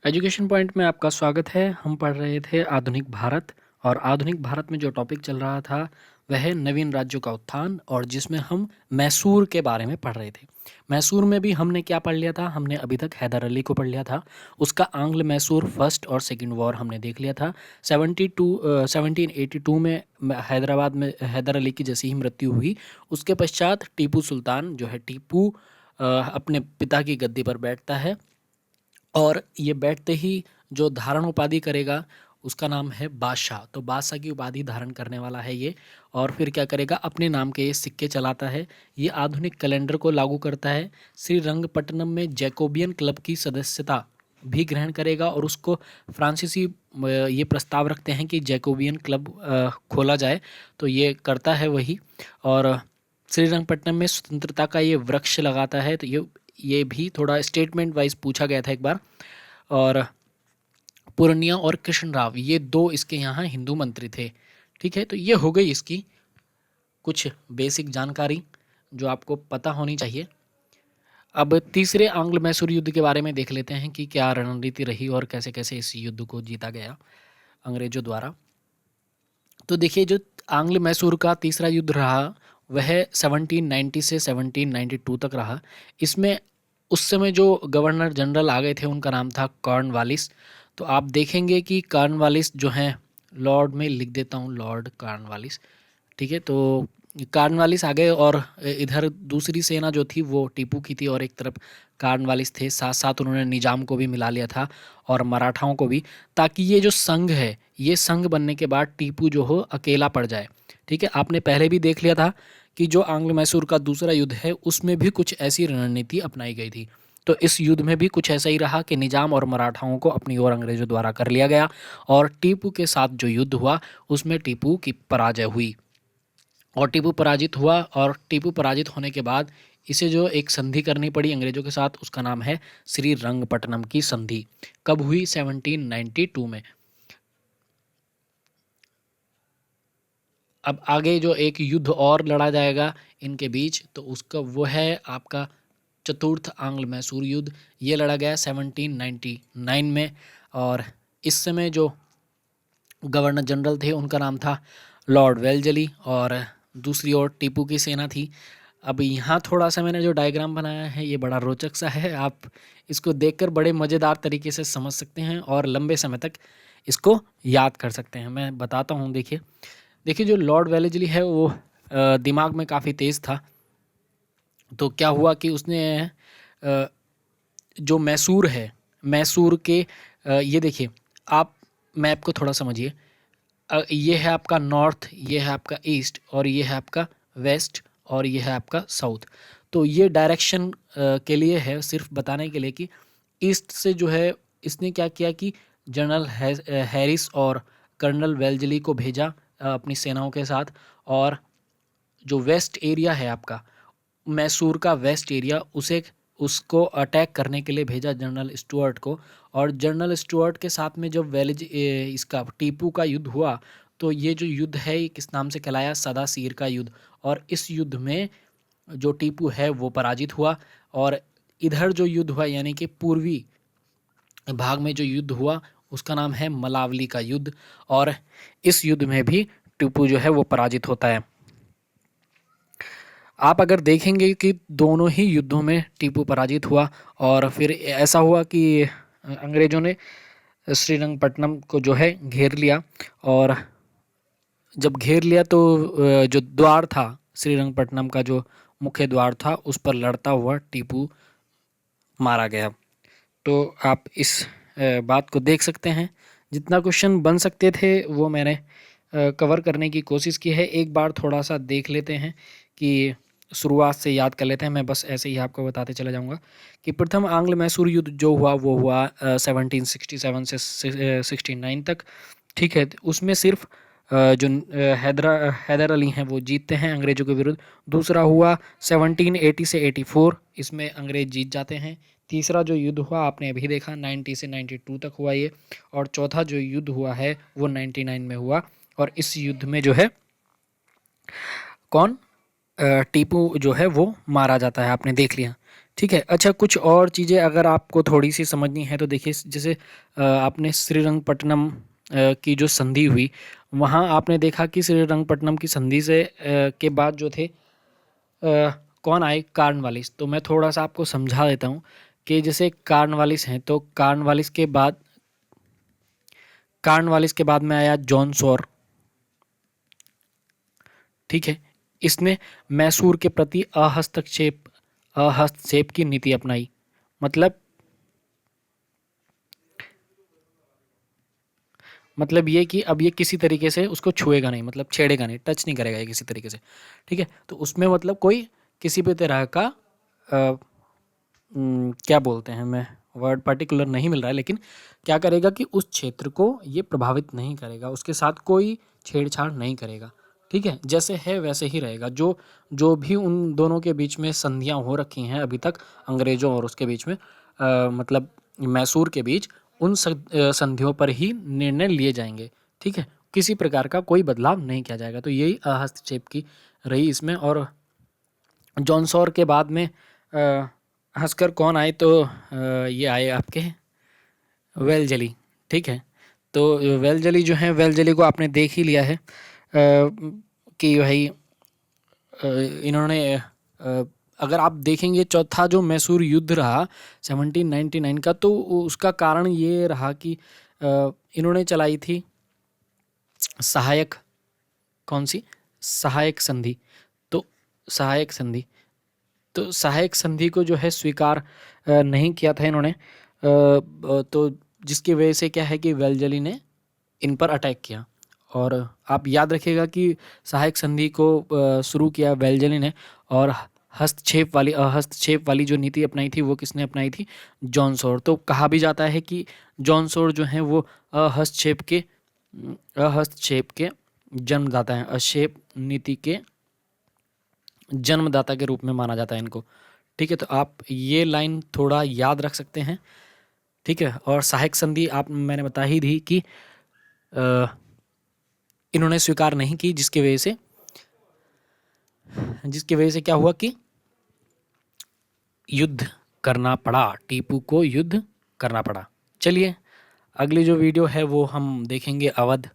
Education point में आपका स्वागत है। हम पढ़ रहे थे आधुनिक भारत और आधुनिक भारत में जो टॉपिक चल रहा था वह है नवीन राज्यों का उत्थान और जिसमें हम मैसूर के बारे में पढ़ रहे थे। मैसूर में भी हमने क्या पढ़ लिया था? हमने अभी तक हैदर अली को पढ़ लिया था। उसका आंग्ल मैसूर फर्स्ट और सेकंड वॉर हमने देख लिया था। 1782 में हैदराबाद में हैदर अली की जैसी ही मृत्यु हुई, उसके पश्चात टीपू सुल्तान जो है टीपू अपने पिता की गद्दी पर बैठता है और ये बैठते ही जो धारण उपाधि करेगा उसका नाम है बादशाह। तो बादशाह की उपाधि धारण करने वाला है ये। और फिर क्या करेगा? अपने नाम के ये सिक्के चलाता है। ये आधुनिक कैलेंडर को लागू करता है। श्रीरंगपट्टनम में जैकोबियन क्लब की सदस्यता भी ग्रहण करेगा और उसको फ्रांसीसी ये प्रस्ताव रखते हैं कि जैकोबियन क्लब खोला जाए, तो ये करता है वही। और श्रीरंगपट्टनम में स्वतंत्रता का ये वृक्ष लगाता है। तो ये भी थोड़ा स्टेटमेंट वाइज पूछा गया था एक बार। और पूर्णिया और कृष्ण राव ये दो इसके यहाँ हिंदू मंत्री थे। ठीक है, तो ये हो गई इसकी कुछ बेसिक जानकारी जो आपको पता होनी चाहिए। अब तीसरे आंग्ल मैसूर युद्ध के बारे में देख लेते हैं कि क्या रणनीति रही और कैसे कैसे इस युद्ध को जीता गया अंग्रेजों द्वारा। तो देखिए, जो आंग्ल मैसूर का तीसरा युद्ध रहा वह 1790 से 1792 तक रहा। इसमें उस समय जो गवर्नर जनरल आ गए थे उनका नाम था कॉर्नवालिस। तो आप देखेंगे कि कॉर्नवालिस जो हैं, लॉर्ड में लिख देता हूँ, लॉर्ड कॉर्नवालिस। ठीक है, तो कॉर्नवालिस आ गए और इधर दूसरी सेना जो थी वो टीपू की थी और एक तरफ कॉर्नवालिस थे। साथ साथ उन्होंने निजाम को भी मिला लिया था और मराठाओं को भी, ताकि ये जो संघ है, ये संघ बनने के बाद टीपू जो हो अकेला पड़ जाए। ठीक है, आपने पहले भी देख लिया था कि जो आंग्ल मैसूर का दूसरा युद्ध है उसमें भी कुछ ऐसी रणनीति अपनाई गई थी। तो इस युद्ध में भी कुछ ऐसा ही रहा कि निजाम और मराठाओं को अपनी ओर अंग्रेजों द्वारा कर लिया गया और टीपू के साथ जो युद्ध हुआ उसमें टीपू की पराजय हुई और टीपू पराजित हुआ। और टीपू पराजित होने के बाद इसे जो एक संधि करनी पड़ी अंग्रेजों के साथ, उसका नाम है श्रीरंगपट्टनम की संधि। कब हुई? 1792 में। अब आगे जो एक युद्ध और लड़ा जाएगा इनके बीच, तो उसका वो है आपका चतुर्थ आंग्ल मैसूर युद्ध। ये लड़ा गया 1799 में और इस समय जो गवर्नर जनरल थे उनका नाम था लॉर्ड वेलजली और दूसरी ओर टीपू की सेना थी। अब यहाँ थोड़ा सा मैंने जो डायग्राम बनाया है ये बड़ा रोचक सा है। आप इसको देखकर बड़े मज़ेदार तरीके से समझ सकते हैं और लंबे समय तक इसको याद कर सकते हैं। मैं बताता हूँ। देखिए देखिए, जो लॉर्ड वेलेस्ली है वो दिमाग में काफ़ी तेज़ था। तो क्या हुआ कि उसने जो मैसूर है, मैसूर के ये देखिए, आप मैप को थोड़ा समझिए। ये है आपका नॉर्थ, ये है आपका ईस्ट और ये है आपका वेस्ट और ये है आपका साउथ। तो ये डायरेक्शन के लिए है, सिर्फ बताने के लिए कि ईस्ट से जो है इसने क्या किया कि जनरल हैरिस और कर्नल वेल्जली को भेजा अपनी सेनाओं के साथ। और जो वेस्ट एरिया है आपका, मैसूर का वेस्ट एरिया, उसे उसको अटैक करने के लिए भेजा जनरल स्टुअर्ट को। और जनरल स्टुअर्ट के साथ में जब इसका टीपू का युद्ध हुआ, तो ये जो युद्ध है ये किस नाम से कहलाया? सदासीर का युद्ध। और इस युद्ध में जो टीपू है वो पराजित हुआ और इधर जो युद्ध हुआ यानी कि पूर्वी भाग में जो युद्ध हुआ उसका नाम है मलावली का युद्ध। और इस युद्ध में भी टीपू जो है वो पराजित होता है। आप अगर देखेंगे कि दोनों ही युद्धों में टीपू पराजित हुआ और फिर ऐसा हुआ कि अंग्रेजों ने श्रीरंगपट्टनम को जो है घेर लिया। और जब घेर लिया तो जो द्वार था श्रीरंगपट्टनम का, जो मुख्य द्वार था, उस पर लड़ता हुआ टीपू मारा गया। तो आप इस बात को देख सकते हैं। जितना क्वेश्चन बन सकते थे वो मैंने कवर करने की कोशिश की है। एक बार थोड़ा सा देख लेते हैं कि शुरुआत से याद कर लेते हैं। मैं बस ऐसे ही आपको बताते चला जाऊंगा कि प्रथम आंग्ल मैसूर युद्ध जो हुआ वो हुआ 1767 से 69 तक। ठीक है, उसमें सिर्फ जो हैदर अली हैं वो जीतते हैं अंग्रेजों के विरुद्ध। दूसरा हुआ 1780 से 84, इसमें अंग्रेज जीत जाते हैं। तीसरा जो युद्ध हुआ आपने अभी देखा 90 से 92 तक हुआ ये। और चौथा जो युद्ध हुआ है वो 99 में हुआ। और इस युद्ध में जो है कौन? टीपू जो है वो मारा जाता है, आपने देख लिया। ठीक है। अच्छा, कुछ और चीज़ें अगर आपको थोड़ी सी समझनी है तो देखिए, जैसे आपने श्रीरंगपट्टनम की जो संधि हुई, वहाँ आपने देखा कि श्रीरंगपट्टनम की संधि से के बाद जो थे कौन आए, कार्नवालिस। तो मैं थोड़ा सा आपको समझा देता हूँ कि जैसे कार्नवालिस हैं, तो कार्नवालिस के बाद में आया जॉन सॉर। ठीक है। इसने मैसूर के प्रति अहस्तक्षेप की नीति अपनाई। मतलब ये कि अब ये किसी तरीके से उसको छुएगा नहीं, मतलब छेड़ेगा नहीं, टच नहीं करेगा ये किसी तरीके से। ठीक है। तो उसमें मतलब कोई किसी भी तरह का क्या बोलते हैं, मैं वर्ड पर्टिकुलर नहीं मिल रहा है, लेकिन क्या करेगा कि उस क्षेत्र को ये प्रभावित नहीं करेगा, उसके साथ कोई छेड़छाड़ नहीं करेगा। ठीक है। जैसे है वैसे ही रहेगा। जो जो भी उन दोनों के बीच में संधियां हो रखी हैं अभी तक, अंग्रेजों और उसके बीच में, मतलब मैसूर के बीच, उन संधियों पर ही निर्णय लिए जाएंगे। ठीक है। किसी प्रकार का कोई बदलाव नहीं किया जाएगा। तो यही हस्तक्षेप की रही इसमें। और जॉनसौर के बाद में हंसकर कौन आए, तो ये आए आपके वेलजली। ठीक है। तो वेलजली जो है, वेलजली को आपने देख ही लिया है कि भाई इन्होंने अगर आप देखेंगे चौथा जो मैसूर युद्ध रहा 1799 का, तो उसका कारण ये रहा कि इन्होंने चलाई थी सहायक, कौन सी, सहायक संधि। तो सहायक संधि तो सहायक संधि को जो है स्वीकार नहीं किया था इन्होंने, तो जिसकी वजह से क्या है कि वेलजली ने इन पर अटैक किया। और आप याद रखिएगा कि सहायक संधि को शुरू किया वेलजली ने, और हस्तक्षेप वाली जो नीति अपनाई थी वो किसने अपनाई थी, जॉन सॉर। तो कहा भी जाता है कि जॉन सॉर जो हैं वो अहस्तक्षेप के जन्मदाता हैं, अक्षेप नीति के जन्मदाता के रूप में माना जाता है इनको। ठीक है। तो आप ये लाइन थोड़ा याद रख सकते हैं। ठीक है। और सहायक संधि आप, मैंने बता ही दी कि इन्होंने स्वीकार नहीं की, जिसकी वजह से क्या हुआ कि युद्ध करना पड़ा, टीपू को युद्ध करना पड़ा। चलिए, अगली जो वीडियो है वो हम देखेंगे अवध